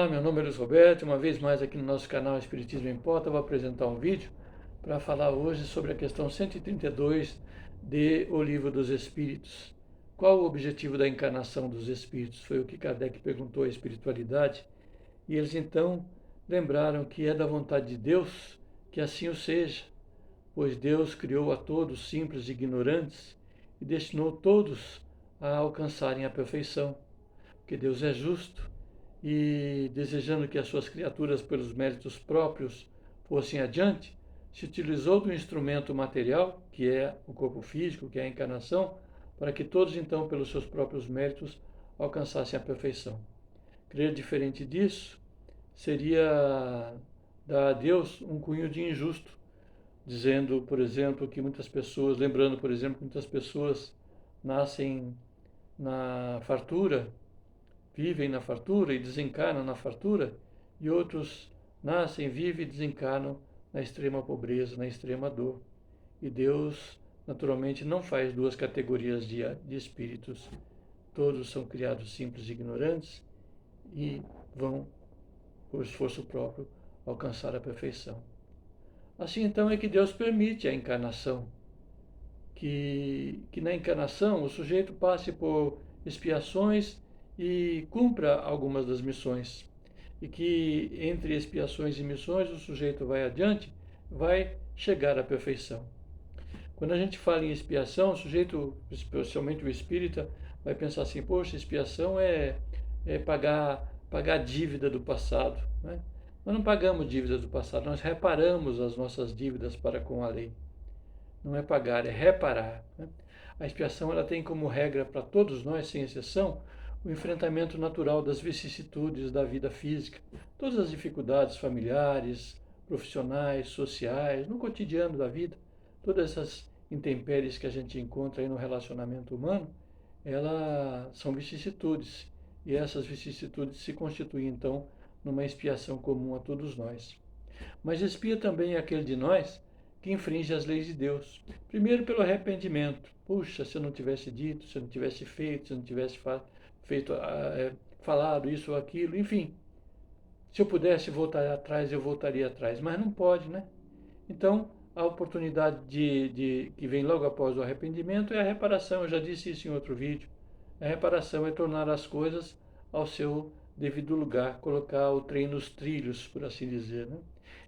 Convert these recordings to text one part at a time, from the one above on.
Olá, meu nome é Luiz Roberto, uma vez mais aqui no nosso canal Espiritismo em Pauta, vou apresentar um vídeo para falar hoje sobre a questão 132 de O Livro dos Espíritos. Qual o objetivo da encarnação dos espíritos? Foi o que Kardec perguntou à espiritualidade, e eles então lembraram que é da vontade de Deus que assim o seja, pois Deus criou a todos simples e ignorantes e destinou todos a alcançarem a perfeição, porque Deus é justo e, desejando que as suas criaturas, pelos méritos próprios, fossem adiante, se utilizou do instrumento material, que é o corpo físico, que é a encarnação, para que todos, então, pelos seus próprios méritos, alcançassem a perfeição. Crer diferente disso seria dar a Deus um cunho de injusto, dizendo, por exemplo, que muitas pessoas, lembrando, por exemplo, que muitas pessoas nascem na fartura, vivem na fartura e desencarnam na fartura, e outros nascem, vivem e desencarnam na extrema pobreza, na extrema dor. E Deus, naturalmente, não faz duas categorias de espíritos. Todos são criados simples e ignorantes e vão, por esforço próprio, alcançar a perfeição. Assim, então, é que Deus permite a encarnação, que na encarnação o sujeito passe por expiações e cumpra algumas das missões. E que entre expiações e missões o sujeito vai adiante, vai chegar à perfeição. Quando a gente fala em expiação, o sujeito, especialmente o espírita, vai pensar assim: poxa, expiação é pagar a dívida do passado. Né? Nós não pagamos dívida do passado, nós reparamos as nossas dívidas para com a lei. Não é pagar, é reparar. Né? A expiação ela tem como regra para todos nós, sem exceção, o enfrentamento natural das vicissitudes da vida física, todas as dificuldades familiares, profissionais, sociais, no cotidiano da vida, todas essas intempéries que a gente encontra aí no relacionamento humano, elas são vicissitudes, e essas vicissitudes se constituem então numa expiação comum a todos nós. Mas expia também aquele de nós que infringe as leis de Deus. Primeiro pelo arrependimento. Puxa, se eu não tivesse dito, se eu não tivesse feito, se eu não tivesse falado isso ou aquilo, enfim. Se eu pudesse voltar atrás, eu voltaria atrás, mas não pode, né? Então, a oportunidade que vem logo após o arrependimento é a reparação. Eu já disse isso em outro vídeo. A reparação é tornar as coisas ao seu devido lugar, colocar o trem nos trilhos, por assim dizer, né?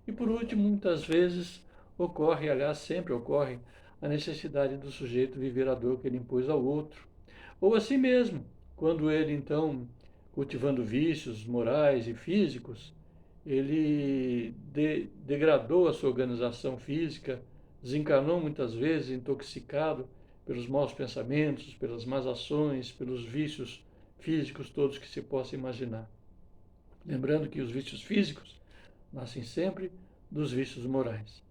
E por último, muitas vezes ocorre, aliás, sempre ocorre, a necessidade do sujeito viver a dor que ele impôs ao outro. Ou a si mesmo, quando ele, então, cultivando vícios morais e físicos, ele degradou a sua organização física, desencarnou muitas vezes intoxicado pelos maus pensamentos, pelas más ações, pelos vícios físicos todos que se possa imaginar. Lembrando que os vícios físicos nascem sempre dos vícios morais.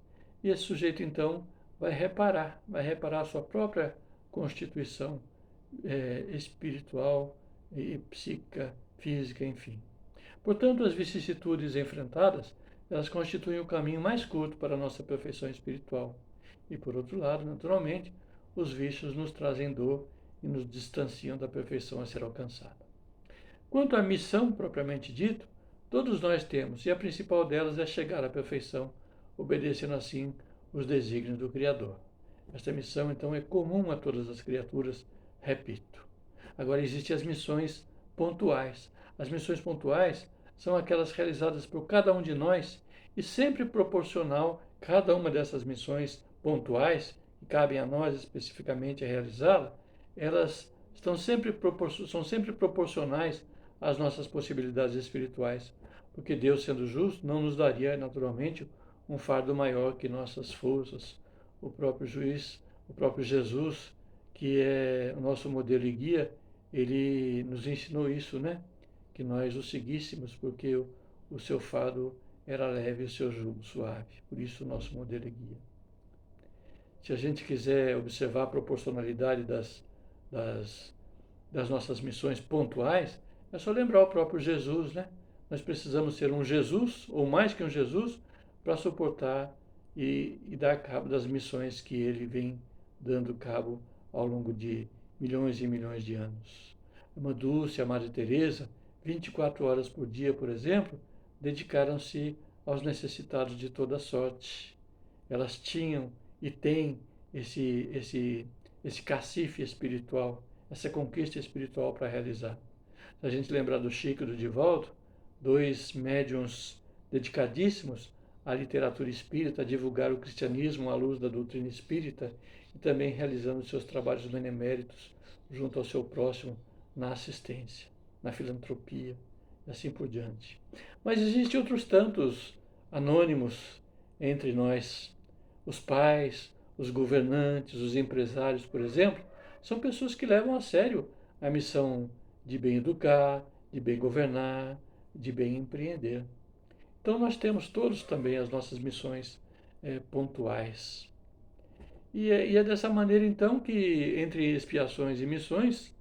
E esse sujeito, então, vai reparar a sua própria constituição espiritual e psíquica, física, enfim. Portanto, as vicissitudes enfrentadas, elas constituem o caminho mais curto para a nossa perfeição espiritual. E, por outro lado, naturalmente, os vícios nos trazem dor e nos distanciam da perfeição a ser alcançada. Quanto à missão propriamente dito, todos nós temos, e a principal delas é chegar à perfeição, obedecendo assim os desígnios do Criador. Esta missão, então, é comum a todas as criaturas, repito. Agora, existem as missões pontuais. As missões pontuais são aquelas realizadas por cada um de nós e sempre proporcional, cada uma dessas missões pontuais, que cabem a nós especificamente a realizá-la, elas são sempre proporcionais às nossas possibilidades espirituais, porque Deus, sendo justo, não nos daria, naturalmente, um fardo maior que nossas forças. O próprio juiz, o próprio Jesus, que é o nosso modelo e guia, ele nos ensinou isso, né? Que nós o seguíssemos, porque o seu fardo era leve e o seu jugo suave. Por isso, o nosso modelo e guia. Se a gente quiser observar a proporcionalidade das nossas missões pontuais, é só lembrar o próprio Jesus, né? Nós precisamos ser um Jesus, ou mais que um Jesus, para suportar e dar cabo das missões que ele vem dando cabo ao longo de milhões e milhões de anos. A Irmã Dulce, a Madre Teresa, 24 horas por dia, por exemplo, dedicaram-se aos necessitados de toda sorte. Elas tinham e têm esse cacife espiritual, essa conquista espiritual para realizar. Se a gente lembrar do Chico e do Divaldo, dois médiuns dedicadíssimos à literatura espírita, a divulgar o cristianismo à luz da doutrina espírita e também realizando seus trabalhos beneméritos junto ao seu próximo na assistência, na filantropia e assim por diante. Mas existem outros tantos anônimos entre nós. Os pais, os governantes, os empresários, por exemplo, são pessoas que levam a sério a missão de bem educar, de bem governar, de bem empreender. Então nós temos todos também as nossas missões pontuais. E é dessa maneira então que, entre expiações e missões,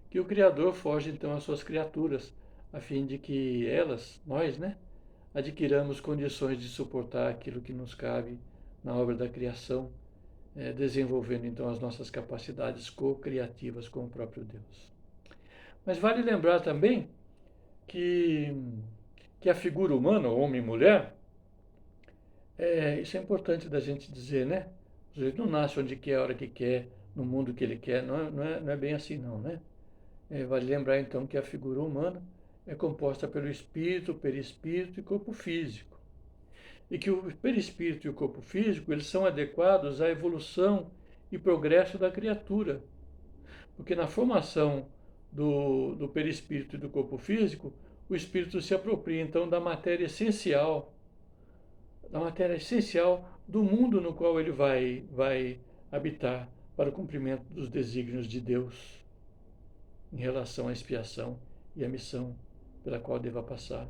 que o Criador foge então às suas criaturas, a fim de que elas, nós, né, adquiramos condições de suportar aquilo que nos cabe na obra da criação, desenvolvendo então as nossas capacidades co-criativas com o próprio Deus. Mas vale lembrar também que, que a figura humana, homem e mulher, isso é importante da gente dizer, né? O sujeito não nasce onde quer, a hora que quer, no mundo que ele quer, não é bem assim não, né? Vale lembrar então que a figura humana é composta pelo espírito, perispírito e corpo físico. E que o perispírito e o corpo físico, eles são adequados à evolução e progresso da criatura. Porque na formação do perispírito e do corpo físico, o espírito se apropria então da matéria essencial do mundo no qual ele vai habitar para o cumprimento dos desígnios de Deus em relação à expiação e à missão pela qual deva passar,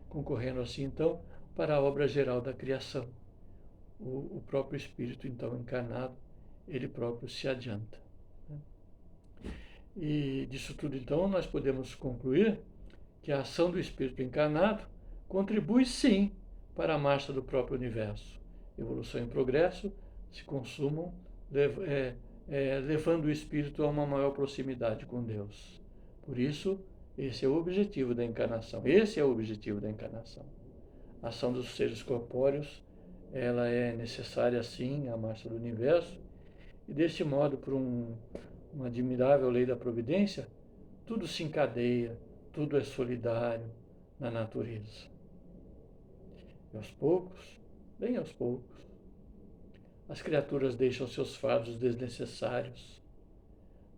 concorrendo assim então para a obra geral da criação. O próprio Espírito então encarnado, ele próprio se adianta. E disso tudo então nós podemos concluir que a ação do Espírito encarnado contribui sim para a marcha do próprio universo. Evolução e progresso se consumam levando o espírito a uma maior proximidade com Deus. Por isso, esse é o objetivo da encarnação. Esse é o objetivo da encarnação. A ação dos seres corpóreos, ela é necessária sim à marcha do universo, e deste modo, por uma admirável lei da providência, tudo se encadeia, tudo é solidário na natureza. E aos poucos, bem aos poucos, as criaturas deixam seus fardos desnecessários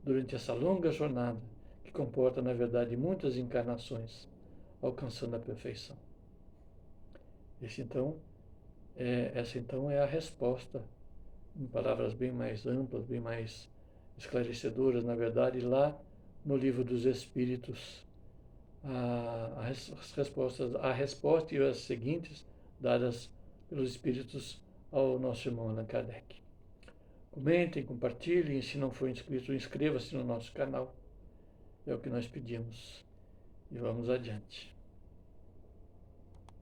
durante essa longa jornada que comporta, na verdade, muitas encarnações, alcançando a perfeição. Essa então é a resposta, em palavras bem mais amplas, bem mais esclarecedoras, na verdade, lá no Livro dos Espíritos, a resposta e as seguintes dadas pelos Espíritos ao nosso irmão Allan Kardec. Comentem, compartilhem, se não for inscrito, inscreva-se no nosso canal. É o que nós pedimos. E vamos adiante.